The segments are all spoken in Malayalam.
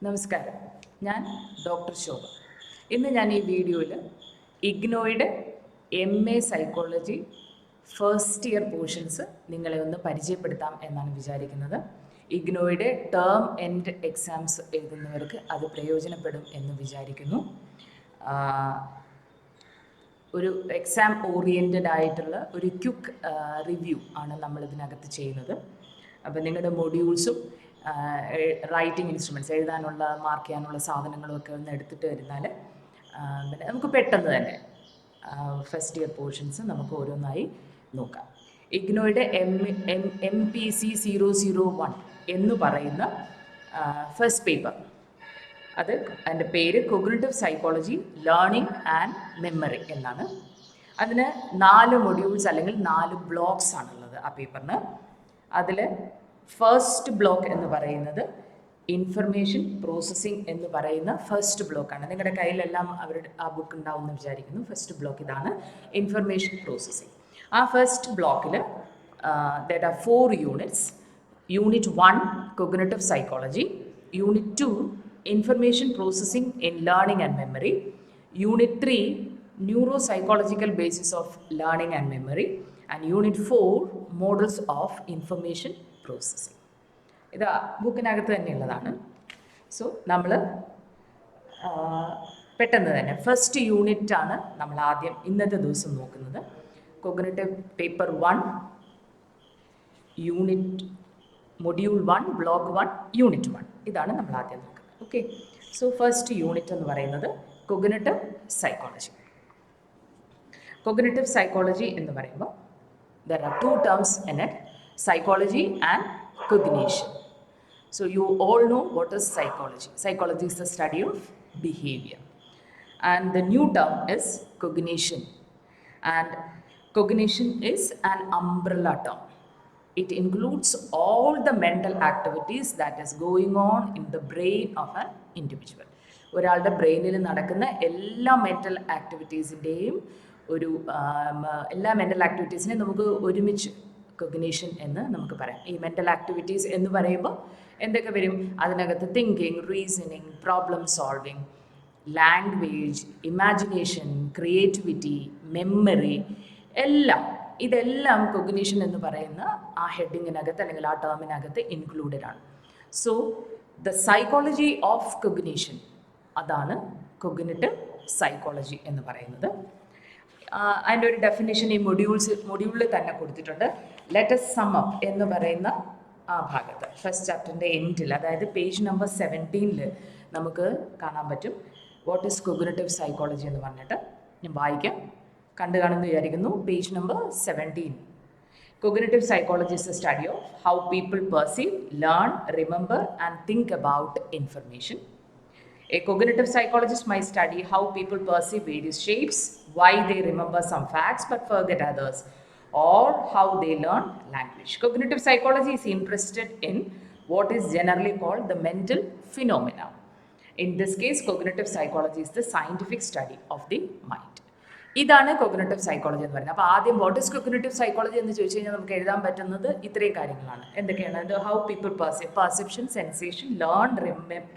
നമസ്കാരം, ഞാൻ ഡോക്ടർ ശോഭ. ഇന്ന് ഞാൻ ഈ വീഡിയോയിൽ ഇഗ്നോയുടെ MA psychology first year portions നിങ്ങളെ ഒന്ന് പരിചയപ്പെടുത്താം എന്നാണ് വിചാരിക്കുന്നത്. ഇഗ്നോയുടെ ടേം എൻഡ് എക്സാംസ് എഴുതുന്നവർക്ക് അത് പ്രയോജനപ്പെടും എന്ന് വിചാരിക്കുന്നു. ഒരു എക്സാം ഓറിയൻറ്റഡ് ആയിട്ടുള്ള ഒരു ക്വിക്ക് റിവ്യൂ ആണ് നമ്മളിതിനകത്ത് ചെയ്യുന്നത്. അപ്പോൾ നിങ്ങളുടെ മൊഡ്യൂൾസും റൈറ്റിംഗ് ഇൻസ്ട്രുമെൻറ്റ്സ് എഴുതാനുള്ള മാർക്ക് ചെയ്യാനുള്ള സാധനങ്ങളും ഒക്കെ ഒന്ന് എടുത്തിട്ട് വരുന്നാൽ പിന്നെ നമുക്ക് പെട്ടെന്ന് തന്നെ ഫസ്റ്റ് ഇയർ പോർഷൻസ് നമുക്ക് ഓരോന്നായി നോക്കാം. ഇഗ്നോയുടെ MPC 001 എന്ന് പറയുന്ന ഫസ്റ്റ് പേപ്പർ, അത് അതിൻ്റെ പേര് cognitive psychology learning and memory എന്നാണ്. അതിന് 4 മൊഡ്യൂൾസ് അല്ലെങ്കിൽ 4 ബ്ലോക്സ് ആണുള്ളത് ആ പേപ്പറിന്. അതിൽ ഫസ്റ്റ് ബ്ലോക്ക് എന്ന് പറയുന്നത് ഇൻഫർമേഷൻ പ്രോസസ്സിംഗ് എന്ന് പറയുന്ന ഫസ്റ്റ് ബ്ലോക്കാണ്. നിങ്ങളുടെ കയ്യിലെല്ലാം അവരുടെ ആ ബുക്ക് ഉണ്ടാവും എന്ന് വിചാരിക്കുന്നു. ഫസ്റ്റ് ബ്ലോക്ക് ഇതാണ്, ഇൻഫർമേഷൻ പ്രോസസ്സിംഗ്. ആ ഫസ്റ്റ് ബ്ലോക്കിൽ there are 4 units. Unit 1 cognitive psychology, Unit 2 information processing in learning and memory, Unit 3 neuropsychological basis of learning and memory, and Unit 4 models of information processing. ഇത് ബുക്കിനകത്ത് തന്നെയുള്ളതാണ്. സോ നമ്മൾ പെട്ടെന്ന് തന്നെ ഫസ്റ്റ് യൂണിറ്റാണ് നമ്മൾ ആദ്യം ഇന്നത്തെ ദിവസം നോക്കുന്നത്. Cognitive paper 1 unit module 1 block 1 unit 1 ഇതാണ് നമ്മൾ ആദ്യം നോക്കുന്നത്. ഓക്കെ, സോ ഫസ്റ്റ് യൂണിറ്റ് എന്ന് പറയുന്നത് കൊഗ്നിറ്റീവ് സൈക്കോളജി. കൊഗ്നിറ്റീവ് സൈക്കോളജി എന്ന് പറയുമ്പോൾ there are 2 terms in it: psychology and cognition. So you all know what is psychology. Psychology is the study of behavior, and the new term is cognition. And cognition is an umbrella term. It includes all the mental activities that is going on in the brain of an individual. ഒരാളുടെ ബ്രെയിനിൽ നടക്കുന്ന എല്ലാ മെൻ്റൽ ആക്ടിവിറ്റീസിൻ്റെയും എല്ലാ മെൻ്റൽ ആക്ടിവിറ്റീസിനെയും നമുക്ക് ഒരുമിച്ച് കൊഗ്നിഷൻ എന്ന് നമുക്ക് പറയാം. ഈ മെൻ്റൽ ആക്ടിവിറ്റീസ് എന്ന് പറയുമ്പോൾ എന്തൊക്കെ വരും? അതിനകത്ത് thinking, reasoning, problem solving, language, imagination, creativity, memory, ഇതെല്ലാം കൊഗ്നിഷൻ എന്ന് പറയുന്ന ആ ഹെഡിങ്ങിനകത്ത് അല്ലെങ്കിൽ ആ ടേമിനകത്ത് ഇൻക്ലൂഡഡ് ആണ്. So the psychology of cognition, അതാണ് കൊഗ്നിറ്റീവ് സൈക്കോളജി എന്ന് പറയുന്നത്. അതിൻ്റെ ഒരു ഡെഫിനിഷൻ ഈ മൊഡ്യൂളിൽ തന്നെ കൊടുത്തിട്ടുണ്ട്. ലെറ്റ് us sum up എന്ന് പറയുന്ന ആ ഭാഗത്ത് ഫസ്റ്റ് ചാപ്റ്ററിൻ്റെ എൻഡിൽ, അതായത് പേജ് നമ്പർ 17 നമുക്ക് കാണാൻ പറ്റും വാട്ട് ഈസ് കൊഗ്നിറ്റീവ് സൈക്കോളജി എന്ന് പറഞ്ഞിട്ട്. ഞാൻ വായിക്കാം, കണ്ടു കാണുമെന്ന് വിചാരിക്കുന്നു. Page number 17. Cognitive psychology is the study of how people perceive, learn, remember and think about information. A cognitive psychologist might study how people perceive various shapes, why they remember some facts but forget others, or how they learn language. Cognitive psychology is interested in what is generally called the mental phenomena. In this case, cognitive psychology is the scientific study of the mind. ഇതാണ് കൊഗ്നിറ്റീവ് സൈക്കോളജി എന്ന് പറയുന്നത്. അപ്പോൾ ആദ്യം വാട്ട് ഈസ് കൊഗ്നിറ്റീവ് സൈക്കോളജി എന്ന് ചോദിച്ചു കഴിഞ്ഞാൽ നമുക്ക് എഴുതാൻ പറ്റുന്നത് ഇത്രയും കാര്യങ്ങളാണ്. എന്തൊക്കെയാണ്? അത് how people perception, sensation, learn,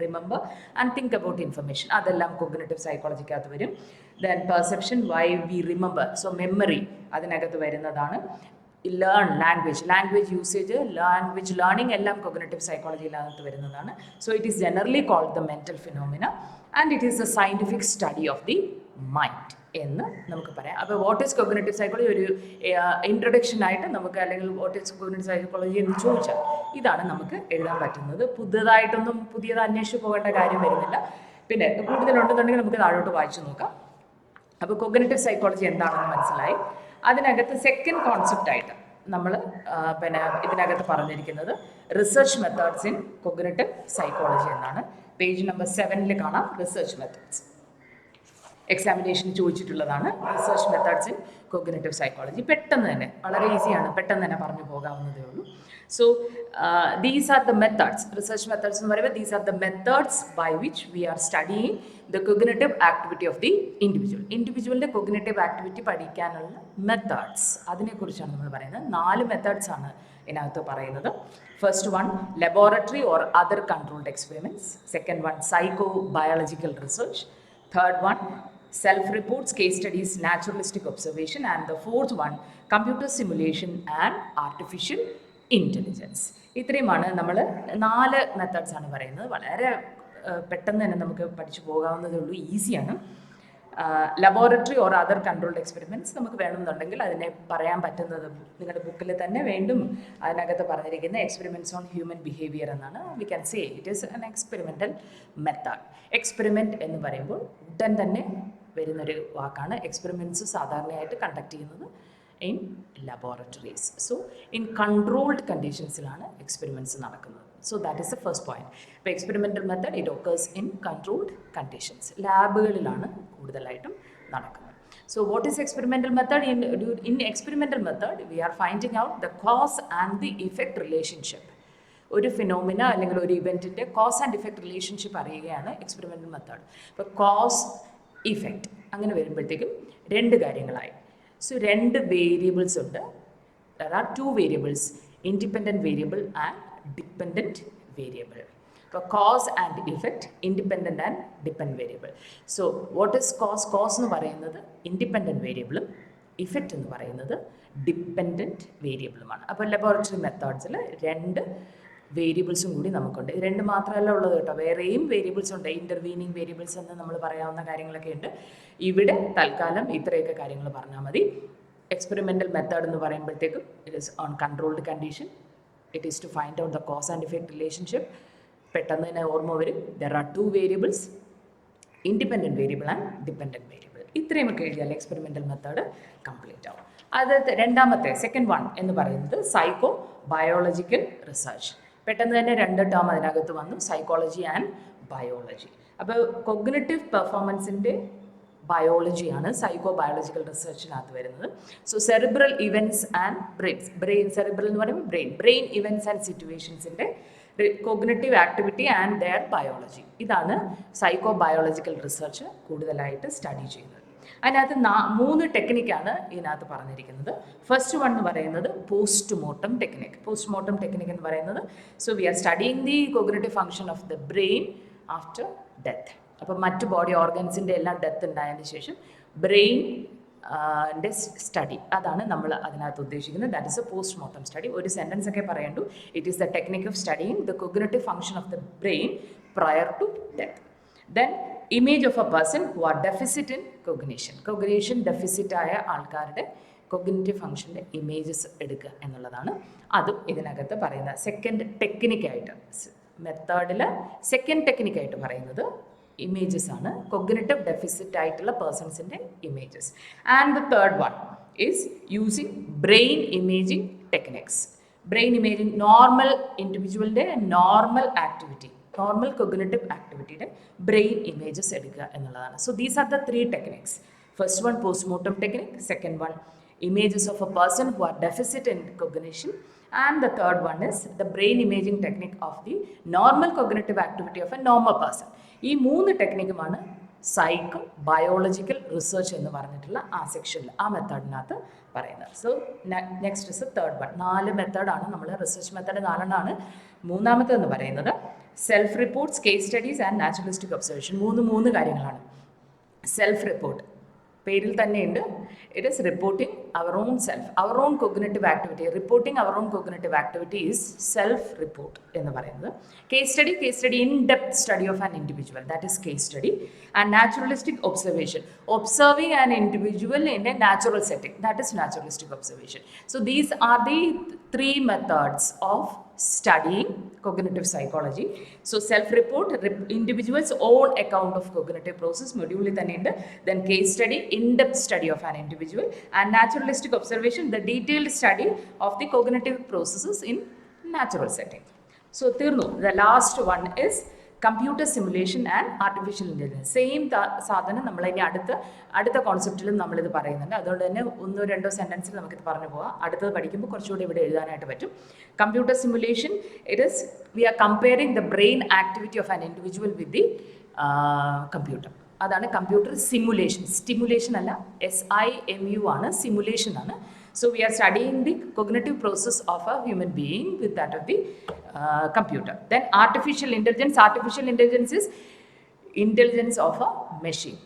remember and think about information, അതെല്ലാം കൊഗ്നിറ്റീവ് സൈക്കോളജിക്കകത്ത് വരും. Then perception, why we remember, so memory അതിനകത്ത് വരുന്നതാണ്. Learn, language usage, language learning എല്ലാം കൊഗ്നിറ്റീവ് സൈക്കോളജിയിലകത്ത് വരുന്നതാണ്. So it is generally called the mental phenomena and it is the scientific study of the mind എന്ന് നമുക്ക് പറയാം. അപ്പോൾ വാട്ട് ഈസ് കൊഗ്നിറ്റീവ് സൈക്കോളജി ഒരു ഇൻട്രൊഡക്ഷൻ ആയിട്ട് നമുക്ക്, അല്ലെങ്കിൽ വാട്ട് ഈസ് കൊഗ്നിറ്റീവ് സൈക്കോളജി എന്ന് ചോദിച്ചാൽ ഇതാണ് നമുക്ക് എഴുതാൻ പറ്റുന്നത്. പുതിയത് അന്വേഷിച്ച് പോകേണ്ട കാര്യം വരുന്നില്ല. പിന്നെ കൂടുതലുണ്ടെന്നുണ്ടെങ്കിൽ നമുക്ക് താഴോട്ട് വായിച്ചു നോക്കാം. അപ്പോൾ കൊഗ്നിറ്റീവ് സൈക്കോളജി എന്താണെന്ന് മനസ്സിലായി. അതിനകത്ത് സെക്കൻഡ് കോൺസെപ്റ്റായിട്ട് നമ്മൾ പിന്നെ ഇതിനകത്ത് പറഞ്ഞിരിക്കുന്നത് research methods in cognitive psychology എന്നാണ്. പേജ് നമ്പർ 7 കാണാം റിസർച്ച് മെത്തേഡ്സ്. എക്സാമിനേഷൻ ചോദിച്ചിട്ടുള്ളതാണ് research methods in cognitive psychology. പെട്ടെന്ന് തന്നെ, വളരെ ഈസിയാണ്, പെട്ടെന്ന് തന്നെ പറഞ്ഞു പോകാവുന്നതേ ഉള്ളൂ. So these are the methods, research methods എന്ന് പറയുമ്പോൾ these are the methods by which we are studying the cognitive activity of the individual. ഇൻഡിവിജ്വലിൻ്റെ cognitive activity പഠിക്കാനുള്ള മെത്തേഡ്സ്, അതിനെക്കുറിച്ചാണ് നമ്മൾ പറയുന്നത്. 4 മെത്തേഡ്സ് ആണ് ഇതിനകത്ത് പറയുന്നത്. First one laboratory or other controlled experiments. Second one psycho biological research. Third one self-reports, case studies, naturalistic observation, and the fourth one, computer simulation and artificial intelligence. ഇത്രയുമാണ് നമ്മൾ 4 മെത്തേഡ്സ് ആണ് പറയുന്നത്. വളരെ പെട്ടെന്ന് തന്നെ നമുക്ക് പഠിച്ചു പോകാവുന്നതേ ഉള്ളൂ, ഈസിയാണ്. Laboratory or other controlled experiments നമുക്ക് വേണമെന്നുണ്ടെങ്കിൽ അതിനെ പറയാൻ പറ്റുന്നത് നിങ്ങളുടെ ബുക്കിൽ തന്നെ വീണ്ടും അതിനകത്ത് പറഞ്ഞിരിക്കുന്ന എക്സ്പെരിമെൻറ്റ്സ് ഓൺ ഹ്യൂമൻ ബിഹേവിയർ എന്നാണ്. We can say it is N experimental method. Experiment എന്ന് പറയുമ്പോൾ ഉടൻ തന്നെ വരുന്നൊരു വാക്കാണ്. എക്സ്പെരിമെൻറ്റ്സ് സാധാരണയായിട്ട് കണ്ടക്ട് ചെയ്യുന്നത് in laboratories. So in controlled കണ്ടീഷൻസിലാണ് എക്സ്പെരിമെൻറ്റ്സ് നടക്കുന്നത്. So that is the first point. ഇപ്പോൾ experimental method it occurs in controlled conditions. ലാബുകളിലാണ് കൂടുതലായിട്ടും നടക്കുന്നത്. So what is experimental method? In experimental method we are finding out the cause and the effect relationship. ഒരു ഫിനോമിന അല്ലെങ്കിൽ ഒരു ഇവൻറ്റിൻ്റെ കോസ് ആൻഡ് ഇഫക്റ്റ് റിലേഷൻഷിപ്പ് അറിയുകയാണ് എക്സ്പെരിമെൻ്റൽ മെത്തേഡ്. ഇപ്പോൾ കോസ് ഇഫക്റ്റ് അങ്ങനെ വരുമ്പോഴത്തേക്കും 2 കാര്യങ്ങളായി. സോ 2 വേരിയബിൾസ് ഉണ്ട്. There are 2 variables, independent variable and dependent variable. So cause and effect, independent and dependent variable. So what is cause? Cause എന്ന് പറയുന്നത് ഇൻഡിപെൻഡൻറ്റ് വേരിയബിളും ഇഫക്റ്റ് എന്ന് പറയുന്നത് ഡിപ്പെൻഡൻറ്റ് വേരിയബിളുമാണ്. അപ്പോൾ ലബോറട്ടറി മെത്തേഡ്സിൽ 2 വേരിയബിൾസും കൂടി നമുക്കുണ്ട്. 2 മാത്രമല്ല ഉള്ളത് കേട്ടോ, വേറെയും വേരിയബിൾസ് ഉണ്ട്. ഇൻ്റർവീനിങ് വേരിയബിൾസ് എന്ന് നമ്മൾ പറയാവുന്ന കാര്യങ്ങളൊക്കെ ഉണ്ട്. ഇവിടെ തൽക്കാലം ഇത്രയൊക്കെ കാര്യങ്ങൾ പറഞ്ഞാൽ മതി. എക്സ്പെരിമെൻ്റൽ മെത്തേഡ് എന്ന് പറയുമ്പോഴത്തേക്കും it is on controlled condition. It is to find out the cause and effect relationship. പെട്ടെന്ന് തന്നെ ഓർമ്മ വരും. There are 2 variables, independent variable and dependent variable. ഇത്രയുമൊക്കെ എഴുതിയാൽ എക്സ്പെരിമെൻ്റൽ മെത്തേഡ് കംപ്ലീറ്റ് ആവും. അത് രണ്ടാമത്തെ സെക്കൻഡ് വൺ എന്ന് പറയുന്നത് സൈക്കോ ബയോളജിക്കൽ റിസർച്ച്. പെട്ടെന്ന് തന്നെ 2 ടേം അതിനകത്ത് വന്നു, സൈക്കോളജി ആൻഡ് ബയോളജി. അപ്പോൾ കൊഗ്നിറ്റീവ് പെർഫോമൻസിൻ്റെ ബയോളജിയാണ് സൈക്കോ ബയോളജിക്കൽ റിസർച്ചിനകത്ത് വരുന്നത്. So cerebral events and brain cerebral എന്ന് പറയുമ്പോൾ ബ്രെയിൻ ഇവൻറ്റ്സ് ആൻഡ് സിറ്റുവേഷൻസിൻ്റെ cognitive activity and their biology. ഇതാണ് സൈക്കോ ബയോളജിക്കൽ റിസർച്ച് കൂടുതലായിട്ട് സ്റ്റഡി ചെയ്യുന്നത്. അതിനകത്ത് 3 ടെക്നിക്കാണ് ഇതിനകത്ത് പറഞ്ഞിരിക്കുന്നത്. ഫസ്റ്റ് വൺ എന്ന് പറയുന്നത് പോസ്റ്റ്മോർട്ടം ടെക്നിക്. പോസ്റ്റ്മോർട്ടം ടെക്നിക് എന്ന് പറയുന്നത് so we are studying the cognitive function of the brain after death. അപ്പോൾ മറ്റ് ബോഡി ഓർഗൻസിൻ്റെ എല്ലാം ഡെത്ത് ഉണ്ടായതിന് ശേഷം ബ്രെയിൻ്റെ സ്റ്റഡി, അതാണ് നമ്മൾ അതിനകത്ത് ഉദ്ദേശിക്കുന്നത്. That is a postmortem study. ഒരു സെൻറ്റൻസ് ഒക്കെ പറയണ്ടു. It is the technique of studying the cognitive function of the brain prior to death. Then image of a person who are deficit in cognition. Cognition ഡെഫിസിറ്റായ ആൾക്കാരുടെ കൊഗ്നിറ്റീവ് ഫങ്ഷൻ്റെ ഇമേജസ് എടുക്കുക എന്നുള്ളതാണ് അതും ഇതിനകത്ത് പറയുന്നത്. സെക്കൻഡ് ടെക്നിക്കായിട്ട് മെത്തേഡിൽ സെക്കൻഡ് ടെക്നിക്കായിട്ട് പറയുന്നത് ഇമേജസ് ആണ്, കൊഗ്നിറ്റീവ് ഡെഫിസിറ്റ് ആയിട്ടുള്ള പേഴ്സൺസിൻ്റെ images. And the third one is using brain imaging techniques. Brain imaging normal ഇൻഡിവിജ്വലിൻ്റെ നോർമൽ ആക്ടിവിറ്റി, നോർമൽ കൊഗ്നിറ്റീവ് ആക്ടിവിറ്റിയുടെ ബ്രെയിൻ ഇമേജസ് എടുക്കുക എന്നുള്ളതാണ്. So these are the 3 techniques. First one postmortem technique, second one images of a person who are deficit in cognition, and the third one is the brain imaging technique of the normal cognitive activity of a normal person. ഈ 3 ടെക്നിക്കുമാണ് സൈക്കോ ബയോളജിക്കൽ റിസർച്ച് എന്ന് പറഞ്ഞിട്ടുള്ള ആ സെക്ഷനിൽ ആ മെത്തേഡിനകത്ത് പറയുന്നത്. So next is third one. 4 മെത്തേഡാണ് നമ്മൾ റിസർച്ച് മെത്തേഡ് 4 മൂന്നാമത്തെന്ന് പറയുന്നത് self reports, case studies and naturalistic observation. 3 കാര്യങ്ങളാണ്. സെൽഫ് റിപ്പോർട്ട് പേരിൽ തന്നെയുണ്ട്. It is reporting our own self, our own cognitive activity. Reporting our own cognitive activity is self report എന്ന് പറയുന്നത്. Case study in depth study of an individual, that is case study. And naturalistic observation, observing an individual in A natural setting, that is naturalistic observation. So these are the 3 methods of studying cognitive psychology. So self-report, individual's own account of cognitive process, module thaninde. Then case study, in-depth study of an individual, and naturalistic observation, the detailed study of the cognitive processes in natural setting. So tirnu, the last one is computer simulation and artificial intelligence. Same സാധനം നമ്മളിനി അടുത്ത കോൺസെപ്റ്റിലും നമ്മളിത് പറയുന്നുണ്ട്. അതുകൊണ്ട് തന്നെ 1-2 സെൻറ്റൻസിൽ നമുക്കിത് പറഞ്ഞു പോകാം. അടുത്തത് പഠിക്കുമ്പോൾ കുറച്ചുകൂടി ഇവിടെ എഴുതാനായിട്ട് പറ്റും. Computer simulation, it is we are comparing the brain activity of an individual with the computer. അതാണ് കമ്പ്യൂട്ടർ സിമുലേഷൻ. സ്റ്റിമുലേഷൻ അല്ല, SIMU ആണ്, സിമുലേഷൻ ആണ്. So we are studying the cognitive process of a human being with that of the computer. Then artificial intelligence. Artificial intelligence is intelligence of a machine.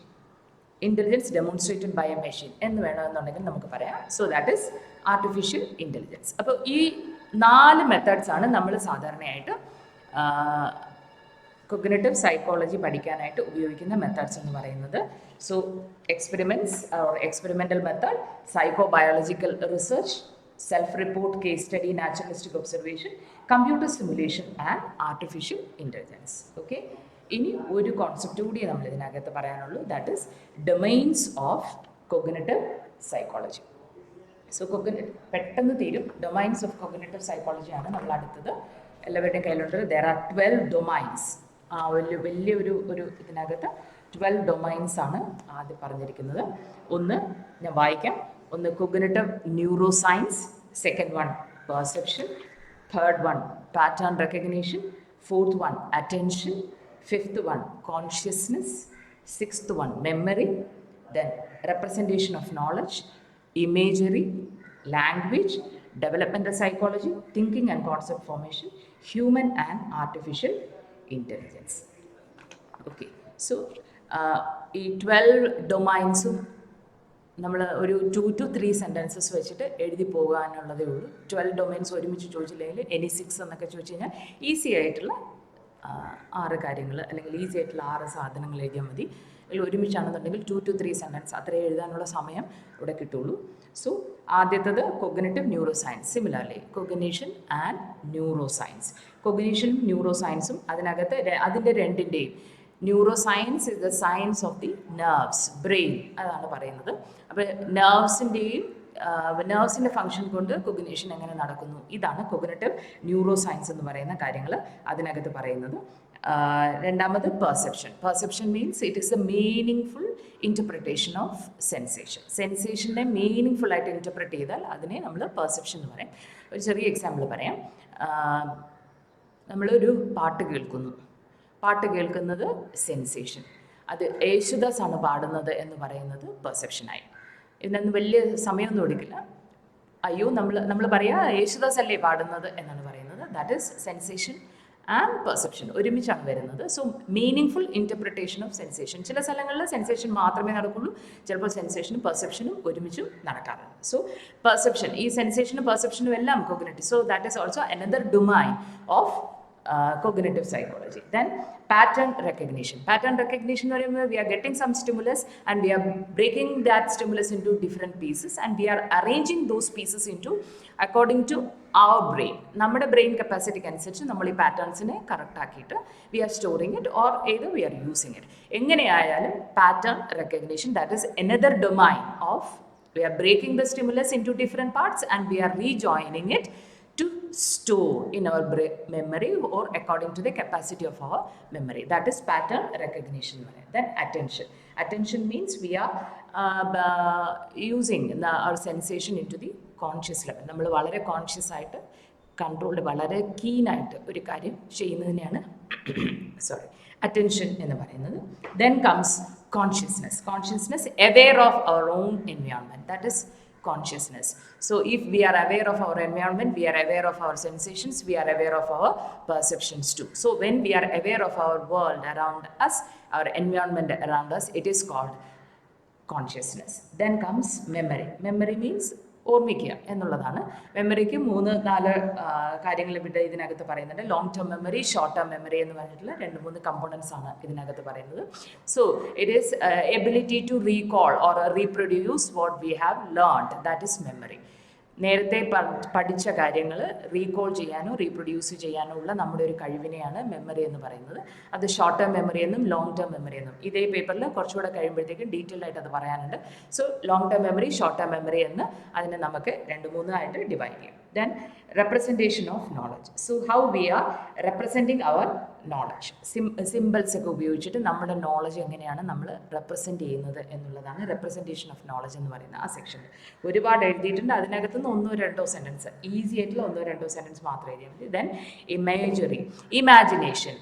Intelligence demonstrated by a machine. എന്ന് വേണമെന്നുണ്ടെങ്കിൽ നമുക്ക് പറയാം. So that is artificial intelligence. അപ്പോൾ ഈ 4 മെത്തേഡ്സ് ആണ് നമ്മൾ സാധാരണയായിട്ട് കൊഗ്നിറ്റീവ് സൈക്കോളജി പഠിക്കാനായിട്ട് ഉപയോഗിക്കുന്ന മെത്തേഡ്സ് എന്ന് പറയുന്നത്. So experiments or experimental method, psychobiological research, self report, case study, naturalistic observation, computer simulation and artificial intelligence. Okay, ഇനി ഒരു കോൺസെപ്റ്റ് കൂടി നമ്മൾ ഇതിനകത്ത് പറയാനുള്ളൂ. That is domains of cognitive psychology. So പെട്ടെന്ന് തീരും. ഡൊമൈൻസ് ഓഫ് കൊഗ്നിറ്റീവ് സൈക്കോളജിയാണ് നമ്മൾ അടുത്തത്. എല്ലാവരുടെയും കയ്യിലുണ്ട്. There are 12 domains. വലിയൊരു ഇതിനകത്ത് 12 ഡൊമൈൻസ് ആണ് ആദ്യം പറഞ്ഞിരിക്കുന്നത്. ഒന്ന് ഞാൻ വായിക്കാം. ഒന്ന് cognitive neuroscience, second one perception, third one pattern recognition, fourth one attention, fifth one consciousness, sixth one memory, then representation of knowledge, imagery, language, developmental psychology, thinking and concept formation, human and artificial intelligence. Okay, so ഈ 12 ഡൊമൈൻസും നമ്മൾ ഒരു 2 to 3 സെൻറ്റൻസസ് വെച്ചിട്ട് എഴുതി പോകാനുള്ളതേ ഉള്ളൂ. 12 ഡൊമൈൻസ് ഒരുമിച്ച് ചോദിച്ചില്ലെങ്കിൽ എനി 6 എന്നൊക്കെ ചോദിച്ചു കഴിഞ്ഞാൽ ഈസി ആയിട്ടുള്ള 6 കാര്യങ്ങൾ അല്ലെങ്കിൽ ഈസി ആയിട്ടുള്ള 6 സാധനങ്ങൾ എഴുതിയാൽ മതി. അതിൽ ഒരുമിച്ചാണെന്നുണ്ടെങ്കിൽ 2 to 3 സെൻറ്റൻസ് അത്രയും എഴുതാനുള്ള സമയം ഇവിടെ കിട്ടുള്ളൂ. സോ ആദ്യത്തത് cognitive neuroscience. Similarly cognition and neuroscience. കൊഗ്നിഷനും ന്യൂറോസയൻസും അതിനകത്ത് അതിൻ്റെ രണ്ടിൻ്റെയും neuroscience is the science of the nerves, brain, അതാണ് പറയുന്നത്. അപ്പോൾ നെർവ്സിൻ്റെ ഫങ്ഷൻ കൊണ്ട് കൊഗ്നിഷൻ എങ്ങനെ നടക്കുന്നു, ഇതാണ് കൊഗ്നിറ്റീവ് ന്യൂറോസയൻസ് എന്ന് പറയുന്ന കാര്യങ്ങൾ അതിനകത്ത് പറയുന്നത്. രണ്ടാമത് perception. Perception means it is a meaning interpretation of sensation. സെൻസേഷനെ മീനിങ് ആയിട്ട് ഇൻ്റർപ്രറ്റ് ചെയ്താൽ അതിനെ നമ്മൾ പെർസെപ്ഷൻ എന്ന് പറയും. ഒരു ചെറിയ എക്സാമ്പിൾ പറയാം. നമ്മളൊരു പാട്ട് കേൾക്കുന്നത് സെൻസേഷൻ. അത് യേശുദാസ് ആണ് പാടുന്നത് എന്ന് പറയുന്നത് പെർസെപ്ഷനായി. ഇതിനൊന്നും വലിയ സമയമൊന്നും എടുക്കില്ല. അയ്യോ നമ്മൾ പറയുക യേശുദാസ് അല്ലേ പാടുന്നത് എന്നാണ് പറയുന്നത്. That is sensation and perception ഒരുമിച്ചാണ് വരുന്നത്. So meaning interpretation of sensation. ചില സ്ഥലങ്ങളിൽ സെൻസേഷൻ മാത്രമേ നടക്കുള്ളൂ, ചിലപ്പോൾ സെൻസേഷനും പെർസെപ്ഷനും ഒരുമിച്ചും നടക്കാറുണ്ട്. സോ പെർസെപ്ഷൻ, ഈ സെൻസേഷനും പെർസെപ്ഷനും എല്ലാം cognitive. So that is also another domain of cognitive psychology. Then pattern recognition. Pattern recognition എന്ന് പറയുമ്പോൾ we are getting some stimulus and we are breaking that stimulus into different pieces and we are arranging those pieces into according to our brain. നമ്മുടെ ബ്രെയിൻ കപ്പാസിറ്റിക്ക് അനുസരിച്ച് നമ്മൾ ഈ പാറ്റേൺസിനെ കറക്റ്റ് ആക്കിയിട്ട് we are storing it or either we are using it. എങ്ങനെയായാലും pattern recognition, that is another domain of we are breaking the stimulus into different parts and we are rejoining it to store in our memory or according to the capacity of our memory. That is pattern recognition. Then attention. Attention means we are using our sensation into the conscious level. നമ്മൾ വളരെ കോൺഷ്യസ് ആയിട്ട് കൺട്രോൾഡ് വളരെ കീനായിട്ട് ഒരു കാര്യം ചെയ്യുന്നതിനെയാണ് attention എന്ന് പറയുന്നത്. Then comes consciousness. Consciousness, aware of our own environment. That is consciousness. So if we are aware of our environment, we are aware of our sensations, we are aware of our perceptions too. So when we are aware of our world around us, our environment around us, it is called consciousness. Then comes memory. Memory means ഓർമ്മിക്കുക എന്നുള്ളതാണ്. മെമ്മറിക്ക് 3-4 കാര്യങ്ങൾ ഇവിടെ ഇതിനകത്ത് പറയുന്നുണ്ട്. Long term memory, short term memory എന്ന് പറഞ്ഞിട്ടുള്ള 2-3 കമ്പോണൻസ് ആണ് ഇതിനകത്ത് പറയുന്നത്. So it is ability to recall or reproduce what we have learned, that is memory. നേരത്തെ പഠിച്ച കാര്യങ്ങൾ റീകോൾ ചെയ്യാനോ റീപ്രൊഡ്യൂസ് ചെയ്യാനോ ഉള്ള നമ്മുടെ ഒരു കഴിവിനെയാണ് മെമ്മറി എന്ന് പറയുന്നത്. അത് ഷോർട്ട് ടേം മെമ്മറി എന്നും ലോങ് ടേം മെമ്മറി എന്നും ഇതേ പേപ്പറിൽ കുറച്ചുകൂടെ കഴിയുമ്പോഴത്തേക്കും ഡീറ്റെയിൽ ആയിട്ട് അത് പറയാനുണ്ട്. So long term memory, short term memory എന്ന് അതിനെ നമുക്ക് 2-3 ആയിട്ട് ഡിവൈഡ് ചെയ്യാം. Then representation of knowledge. So how we are representing our knowledge. Symbols ഒക്കെ ഉപയോഗിച്ചിട്ട് നമ്മുടെ നോളജ് എങ്ങനെയാണ് നമ്മൾ റെപ്രസെൻറ്റ് ചെയ്യുന്നത് എന്നുള്ളതാണ് റെപ്രസെൻറ്റേഷൻ ഓഫ് നോളജ് എന്ന് പറയുന്ന ആ സെക്ഷനിൽ. ഒരുപാട് എഴുതിയിട്ടുണ്ട്. അതിനകത്തുനിന്ന് 1-2 സെൻറ്റൻസ്, ഈസി ആയിട്ടുള്ള 1-2 സെൻറ്റൻസ് മാത്രം എഴുതിയാൽ മതി. Then imagery, imagination.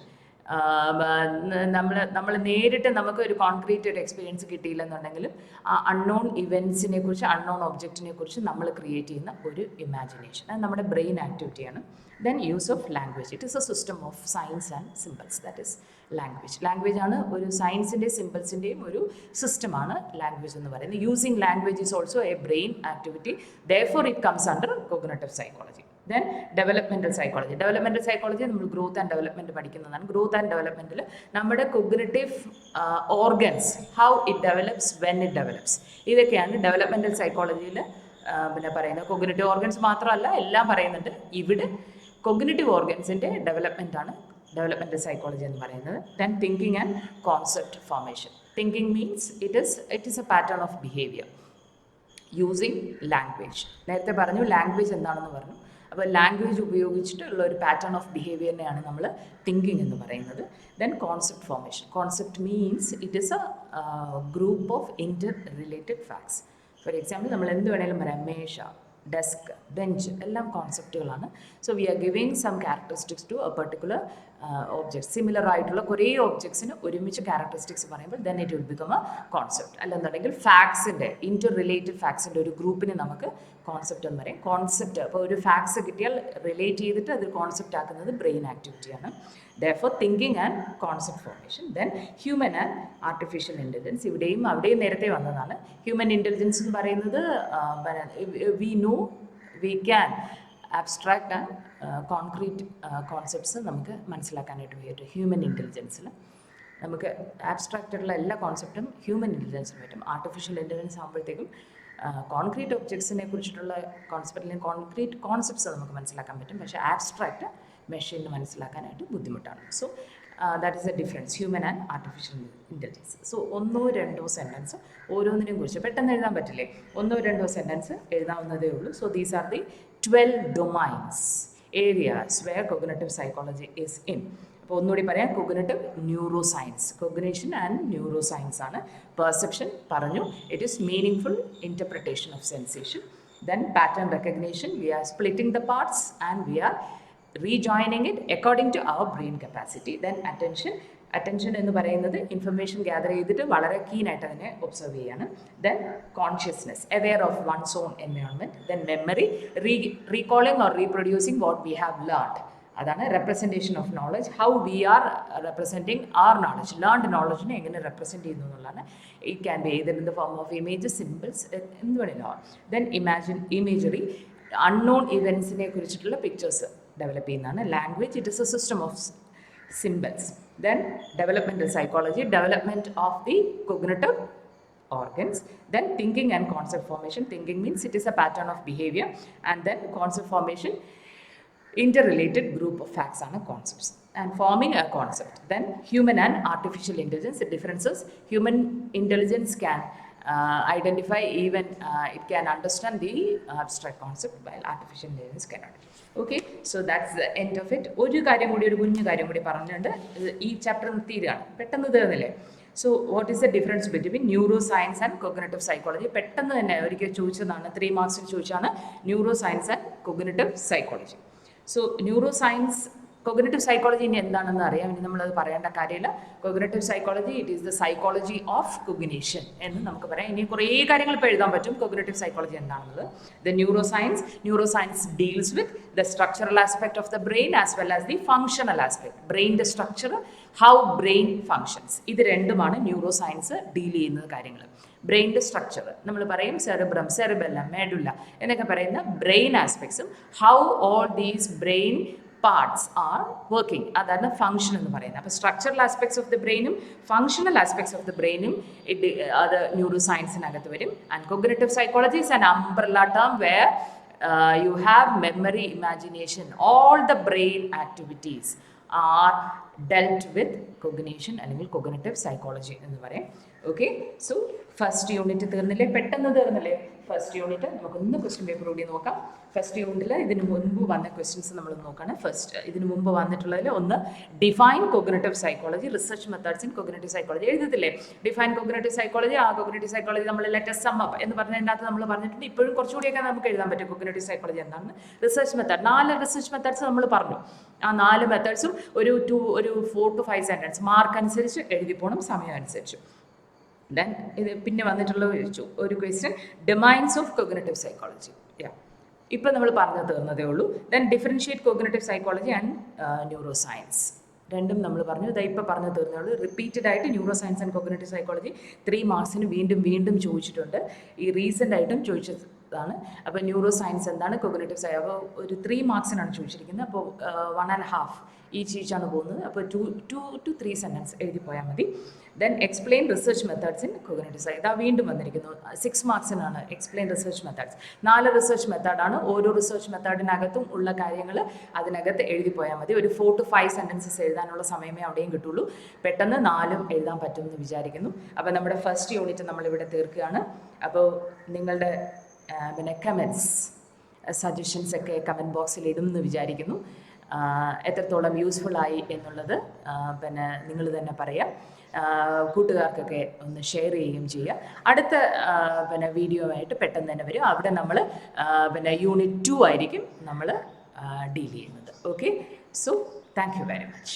നമ്മൾ നേരിട്ട് നമുക്ക് ഒരു കോൺക്രീറ്റ് ഒരു എക്സ്പീരിയൻസ് കിട്ടിയില്ലെന്നുണ്ടെങ്കിലും ആ അൺനോൺ ഇവൻസിനെ കുറിച്ച്, അൺനോൺ ഒബ്ജക്റ്റിനെ കുറിച്ച് നമ്മൾ ക്രിയേറ്റ് ചെയ്യുന്ന ഒരു ഇമാജിനേഷൻ, അത് നമ്മുടെ ബ്രെയിൻ ആക്ടിവിറ്റിയാണ്. Then use of language. It is a system of science and symbols, that is language. Language ആണ് ഒരു സയൻസിൻ്റെയും സിമ്പിൾസിൻ്റെയും ഒരു സിസ്റ്റമാണ് ലാംഗ്വേജ് എന്ന് പറയുന്നത്. Using language is also a brain activity, therefore it comes under cognitive psychology. Then developmental psychology. Developmental psychology നമ്മൾ ഗ്രോത്ത് ആൻഡ് ഡെവലപ്മെൻറ്റ് പഠിക്കുന്നതാണ്. ഗ്രോത്ത് ആൻഡ് ഡെവലപ്മെൻറ്റിൽ നമ്മുടെ cognitive organs, how it develops, when it develops, ഇതൊക്കെയാണ് ഡെവലപ്മെൻറ്റൽ സൈക്കോളജിയിൽ പിന്നെ പറയുന്നത്. കോഗ്നിറ്റീവ് ഓർഗൻസ് മാത്രമല്ല, എല്ലാം പറയുന്നുണ്ട്. ഇവിടെ കോഗ്നിറ്റീവ് ഓർഗൻസിൻ്റെ ഡെവലപ്മെൻറ്റാണ് ഡെവലപ്മെൻറ്റൽ സൈക്കോളജി എന്ന് പറയുന്നത്. Then thinking and concept formation. Thinking means it is A pattern of behaviour using language. നേരത്തെ പറഞ്ഞു ലാംഗ്വേജ് എന്താണെന്ന് പറഞ്ഞു. അപ്പോൾ ലാംഗ്വേജ് ഉപയോഗിച്ചിട്ടുള്ള ഒരു പാറ്റേൺ ഓഫ് ബിഹേവിയറിനെയാണ് നമ്മൾ തിങ്കിങ് എന്ന് പറയുന്നത്. Then concept formation. Concept means it is a group of inter related facts. For example നമ്മൾ എന്ത് വേണമെങ്കിലും പറയാം, മേശ, ഡെസ്ക്, ബെഞ്ച്, എല്ലാം കോൺസെപ്റ്റുകളാണ്. So we are giving some characteristics to a particular object. Similar ആയിട്ടുള്ള കുറേ ഒബ്ജക്ട്സിന് ഒരുമിച്ച് ക്യാരക്ടറിസ്റ്റിക്സ് പറയുമ്പോൾ then it will become a concept. അല്ലെന്നുണ്ടെങ്കിൽ ഫാക്ട്സിൻ്റെ, ഇൻ്റർ റിലേറ്റഡ് ഫാക്ട്സിൻ്റെ ഒരു ഗ്രൂപ്പിനെ നമുക്ക് കോൺസെപ്റ്റ് എന്ന് പറയും. കോൺസെപ്റ്റ്, അപ്പോൾ ഒരു ഫാക്ട്സ് കിട്ടിയാൽ റിലേറ്റ് ചെയ്തിട്ട് അത് കോൺസെപ്റ്റ് ആക്കുന്നത് brain ആക്ടിവിറ്റിയാണ്. Therefore, thinking and concept formation. Then human and artificial intelligence. ഇവിടെയും അവിടെയും നേരത്തെ വന്നതാണ്. ഹ്യൂമൻ ഇൻ്റലിജൻസ് എന്ന് പറയുന്നത് we know we can abstract and concrete concepts നമുക്ക് മനസ്സിലാക്കാനായിട്ട് പറ്റും. ഹ്യൂമൻ ഇൻ്റലിജൻസിൽ നമുക്ക് ആബ്സ്ട്രാക്റ്റുള്ള എല്ലാ കോൺസെപ്റ്റും ഹ്യൂമൻ ഇൻ്റലിജൻസിന് പറ്റും. ആർട്ടിഫിഷ്യൽ ഇൻ്റലിജൻസ് ആകുമ്പോഴത്തേക്കും കോൺക്രീറ്റ് ഒബ്ജക്ട്സിനെ കുറിച്ചിട്ടുള്ള കോൺസെപ്റ്റ് അല്ലെങ്കിൽ കോൺക്രീറ്റ് കോൺസെപ്റ്റ്സ് നമുക്ക് മനസ്സിലാക്കാൻ പറ്റും. പക്ഷേ ആബ്സ്ട്രാക്റ്റ് മെഷീനിന് മനസ്സിലാക്കാനായിട്ട് ബുദ്ധിമുട്ടാണ്. So that is a difference, human and artificial intelligence. So 1-2 sentence ഓരോന്നിനെയും കുറിച്ച് പെട്ടെന്ന് എഴുതാൻ പറ്റില്ലേ? 1-2 സെൻറ്റൻസ് എഴുതാവുന്നതേ ഉള്ളൂ. So these are the 12 domains, areas where cognitive psychology is in. അപ്പോൾ ഒന്നുകൂടി പറയാം, cognitive neuro science, cognition and neuro science ആണ്. പെർസെപ്ഷൻ പറഞ്ഞു, it is meaningful interpretation of sensation. Then pattern recognition, we are splitting the parts and we are rejoining it according to our brain capacity. Then attention എന്ന് പറയുന്നത് ഇൻഫർമേഷൻ ഗ്യാദർ ചെയ്തിട്ട് വളരെ കീനായിട്ട് അതിനെ ഒബ്സർവ് ചെയ്യാണ്. Then consciousness, aware of one's own environment. Then memory, recalling or reproducing what we have learned. അതാണ് representation of knowledge, how we are representing our knowledge. Learned നോളജിനെ എങ്ങനെ റെപ്രസെൻറ്റ് ചെയ്യുന്നു എന്നുള്ളതാണ്. It can be either in the form of images, symbols, എന്ത് വേണമെങ്കിലും. ദെൻ ഇമേജറി, അൺനോൺ ഇവൻസിനെ കുറിച്ചിട്ടുള്ള പിക്ചേഴ്സ് ഡെവലപ്പ് ചെയ്യുന്നതാണ്. Language, it is a system of symbols. Then developmental psychology, development of the cognitive organs. Then thinking and concept formation. Thinking means it is a pattern of behavior, and then concept formation, interrelated group of facts and concepts and forming a concept. Then human and artificial intelligence. The differences, human intelligence can identify, even it can understand the abstract concept, while artificial intelligence cannot. Okay, so that's the end of it. ഒരു കാര്യം കൂടി, ഒരു കുഞ്ഞു കാര്യം കൂടി പറഞ്ഞുകൊണ്ട് ഈ ചാപ്റ്റർ തീരുകയാണ്. പെട്ടെന്ന് തീർന്നില്ലേ? So what is the difference between neuro science and cognitive psychology? പെട്ടെന്ന് തന്നെ ഒരിക്കൽ ചോദിച്ചതാണ്, 3 മാർക്സിന് ചോദിച്ചാണ് neuro science and cognitive psychology. So neuro science, cognitive psychology ഇനി എന്താണെന്ന് അറിയാം, ഇനി നമ്മളത് പറയേണ്ട കാര്യമില്ല. Cognitive psychology, it is the psychology of cognition എന്ന് നമുക്ക് പറയാം. ഇനി കുറേ കാര്യങ്ങൾ ഇപ്പോൾ എഴുതാൻ പറ്റും കോഗ്നിറ്റീവ് സൈക്കോളജി എന്താണെന്നത്. The neuro science deals with the structural aspect of the brain as well as the functional aspect. ബ്രെയിൻ്റെ സ്ട്രക്ചർ, ഹൗ ബ്രെയിൻ ഫങ്ഷൻസ്, ഇത് രണ്ടുമാണ് ന്യൂറോ സയൻസ് ഡീൽ ചെയ്യുന്ന കാര്യങ്ങൾ. ബ്രെയിൻ്റെ സ്ട്രക്ചർ നമ്മൾ പറയും, സെറിബ്രം, സെറിബെല്ലം, മെഡുല്ല എന്നൊക്കെ പറയുന്ന ബ്രെയിൻ ആസ്പെക്ട്സും how all these brain parts are working, അതാണ് ഫങ്ഷൻ എന്ന് പറയുന്നത്. അപ്പോൾ സ്ട്രക്ചറൽ ആസ്പെക്ട്സ് ഓഫ് ദി ബ്രെയിനും ഫങ്ഷണൽ ആസ്പെക്ട്സ് ഓഫ് ദി ബ്രെയിനും അത് ന്യൂറോ സയൻസിനകത്ത് വരും. And cognitive psychology is an umbrella term where you have memory, imagination, all the brain activities are dealt with cognition അല്ലെങ്കിൽ cognitive psychology എന്ന് പറയും. Okay, so ഫസ്റ്റ് യൂണിറ്റ് തീർന്നില്ലേ? പെട്ടെന്ന് തീർന്നില്ലേ ഫസ്റ്റ് യൂണിറ്റ്? നമുക്കൊന്ന് ക്വസ്റ്റ്യൻ പേപ്പർ കൂടി നോക്കാം. ഫസ്റ്റ് യൂണിറ്റിൽ ഇതിന് മുൻപ് വന്ന ക്വസ്റ്റ്യൻസ് നമ്മൾ നോക്കുകയാണ്. ഫസ്റ്റ് ഇതിന് മുമ്പ് വന്നിട്ടുള്ളതിൽ ഒന്ന് define cognitive psychology, research methods in cognitive psychology. എഴുതത്തില്ലേ ഡിഫൈൻ കോഗ്നിറ്റീവ് സൈക്കോളജി? ആ കോഗ്നിറ്റീവ് സൈക്കോളജി നമ്മൾ ലെറ്റ് അസ് സം അപ്പ് എന്ന് പറഞ്ഞതിനകത്ത് നമ്മൾ പറഞ്ഞിട്ടുണ്ട്. ഇപ്പോഴും കുറച്ചുകൂടിയൊക്കെ നമുക്ക് എഴുതാൻ പറ്റും കോഗ്നിറ്റീവ് സൈക്കോളജി എന്താണെന്ന്. റിസർച്ച് മെത്തേഡ് 4 റിസർച്ച് മെത്തേഡ്സ് നമ്മൾ പറഞ്ഞു. ആ 4 മെത്തേഡ്സും ഒരു 4 to 5 സെൻറ്റൻസ് മാർക്ക് അനുസരിച്ച് എഴുതി പോകണം, സമയം അനുസരിച്ച്. ദെൻ ഇത് പിന്നെ വന്നിട്ടുള്ള ഒരു question domains of cognitive psychology. ഇപ്പം നമ്മൾ പറഞ്ഞു തീർന്നതേ ഉള്ളൂ. Then differentiate cognitive psychology and neuro science. രണ്ടും നമ്മൾ പറഞ്ഞു. ഇതാ ഇപ്പോൾ പറഞ്ഞു തീർന്നേ ഉള്ളൂ. റിപ്പീറ്റഡ് ആയിട്ട് neuro science and cognitive psychology 3 മാർക്സിന് വീണ്ടും ചോദിച്ചിട്ടുണ്ട്. ഈ റീസെൻ്റ് ആയിട്ടും ചോദിച്ചതാണ്. അപ്പോൾ ന്യൂറോ സയൻസ് എന്താണ്, കോഗ്നിറ്റീവ് സയൻസ് അപ്പോൾ ഒരു 3 മാർക്സിനാണ് ചോദിച്ചിരിക്കുന്നത്. അപ്പോൾ 1.5 ഈച്ചാണ് പോകുന്നത്. അപ്പോൾ 2 to 3 സെൻറ്റൻസ് എഴുതി പോയാൽ മതി. Then explain research methods in cognitive science. ഇതാ വീണ്ടും വന്നിരിക്കുന്നു. 6 മാർക്സിനാണ് എക്സ്പ്ലെയിൻ റിസർച്ച് മെത്തേഡ്സ്. 4 റിസർച്ച് മെത്തേഡാണ്. ഓരോ റിസർച്ച് മെത്തേഡിനകത്തും ഉള്ള കാര്യങ്ങൾ അതിനകത്ത് എഴുതി പോയാൽ മതി. ഒരു 4 to 5 സെൻറ്റൻസസ് എഴുതാനുള്ള സമയമേ അവിടെയും കിട്ടുള്ളൂ. പെട്ടെന്ന് 4 എഴുതാൻ പറ്റുമെന്ന് വിചാരിക്കുന്നു. അപ്പോൾ നമ്മുടെ ഫസ്റ്റ് യൂണിറ്റ് നമ്മളിവിടെ തീർക്കുകയാണ്. അപ്പോൾ നിങ്ങളുടെ പിന്നെ കമൻറ്റ്സ് സജഷൻസ് ഒക്കെ കമൻറ്റ് ബോക്സിൽ ഇടുമെന്ന് വിചാരിക്കുന്നു. എത്രത്തോളം യൂസ്ഫുള്ളായി എന്നുള്ളത് പിന്നെ നിങ്ങൾ തന്നെ പറയാം. കൂട്ടുകാർക്കൊക്കെ ഒന്ന് ഷെയർ ചെയ്യുകയും ചെയ്യുക. അടുത്ത പിന്നെ വീഡിയോ ആയിട്ട് പെട്ടെന്ന് തന്നെ വരും. അവിടെ നമ്മൾ പിന്നെ യൂണിറ്റ് 2 ആയിരിക്കും നമ്മൾ ഡീൽ ചെയ്യുന്നത്. Okay, so thank you very much.